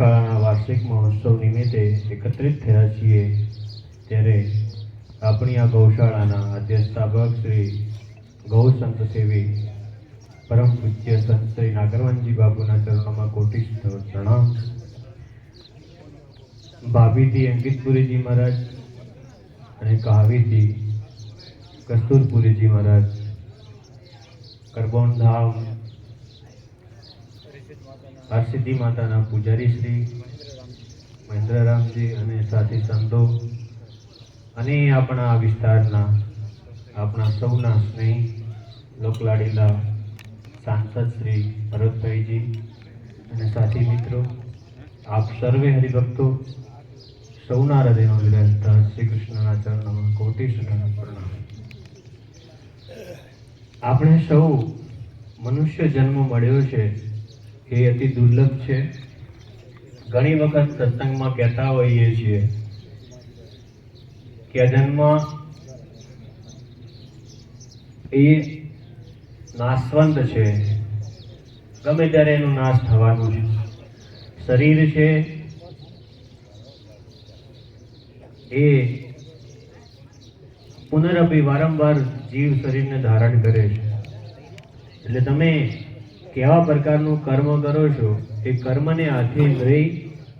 ગૌશાળાના વાર્ષિક મહોત્સવ નિમિત્તે એકત્રિત થયા છીએ ત્યારે આપણી આ ગૌશાળાના આદ્ય સ્થાપક શ્રી ગૌ સંત સેવી પરમ પૂજ્ય સંત શ્રી નાગરવનજી બાપુના ચરણોમાં કોટી પ્રણામ। ભાભીથી અંકિતપુરીજી મહારાજ અને કહાવીથી કસ્તુરપુરીજી મહારાજ, કરબોન ધામ હરસિદ્ધિ માતાના પૂજારી શ્રી મહેન્દ્રરામજી અને સાથી સંતો અને આપણા વિસ્તારના આપણા સૌના સ્નેહી લોકલાડીલા सांसद श्री भरतभाई जी અને સાથી મિત્રો, આપ સર્વે હરિભક્તો સૌના હૃદયનો વિરહતા શ્રી કૃષ્ણના ચરણોમાં કોટી પ્રણામ। આપણે સૌ મનુષ્ય જન્મ મળ્યો છે એ અતિ દુર્લભ છે। ઘણી વખત સત્સંગમાં કહેતા હોઈએ છીએ કે આ જન્મ એ નાશવંત છે, ગમે ત્યારે એનો નાશ થવાનો છે। શરીર છે એ પુનરપી વારંવાર જીવ શરીરને ધારણ કરે છે, એટલે તમે કેવા પ્રકારનું કર્મ કરો છો એ કર્મને આધીન રહી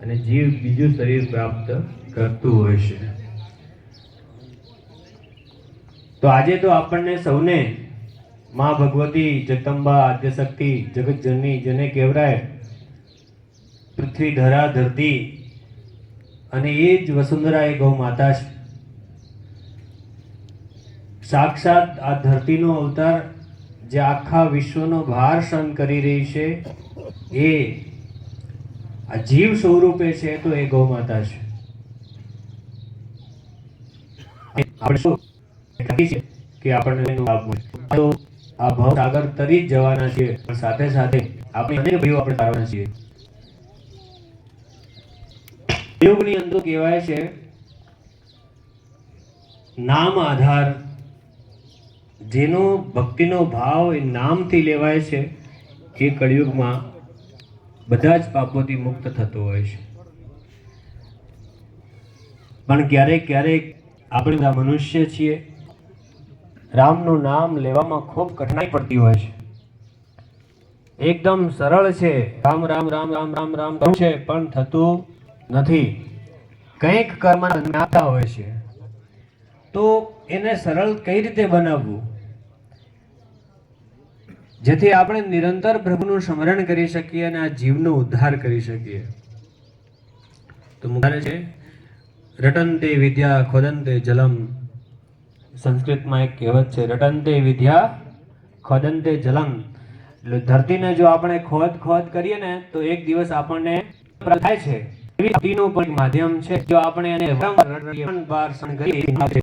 અને જીવ બીજું શરીર પ્રાપ્ત કરતું હોય છે। તો આજે તો આપણને સૌને माँ भगवती जगदम्बा आद्यशक्ति जगत जननी जने कहेवाय पृथ्वी धरा धरती अने ए ज वसुंधरा ए गौ माता छे। साक्षात आ धरती नो अवतार जे आखा विश्वनो भार सहन करी रही छे ए आ जीव स्वरूपे छे तो ए गौ माता छे। आपणे शुं के आपणे लाभ मळे तो आ भाव सागर तरी जवाना छे, पण साथे साथे આપણે અનેક ભાઈઓ આપણે તારવાના છીએ। યોગની અંદર કહેવાય છે નામ આધાર, જેનો ભક્તિનો ભાવ એ નામથી લેવાય છે એ કળિયુગમાં બધા જ પાપોથી મુક્ત થતો હોય છે। પણ ક્યારેક ક્યારેક આપણે બધા મનુષ્ય છીએ, રામનું નામ લેવામાં ખૂબ કઠિનાઈ પડતી હોય છે। એકદમ સરળ છે, રામ રામ રામ રામ રામ રામ કહું છે પણ થતું નથી, કંઈક કર્મ નાતા હોય છે। તો એને સરળ કઈ રીતે બનાવવું જેથી આપણે નિરંતર પ્રભુનું સ્મરણ કરી શકીએ અને આ જીવનો ઉદ્ધાર કરી શકીએ। તો મુખારે છે રટંતે વિદ્યા ખોદંતે જલમ, સંસ્કૃતમાં એક કહેવત છે રટંતે વિદ્યા ખોદંતે જલમ, એટલે ધરતીને જો આપણે ખોદ ખોદ કરીએ ને તો એક દિવસ આપણને થાય છે। એવી ભક્તિનું પણ માધ્યમ છે, જો આપણે એને વારંવાર કરીએ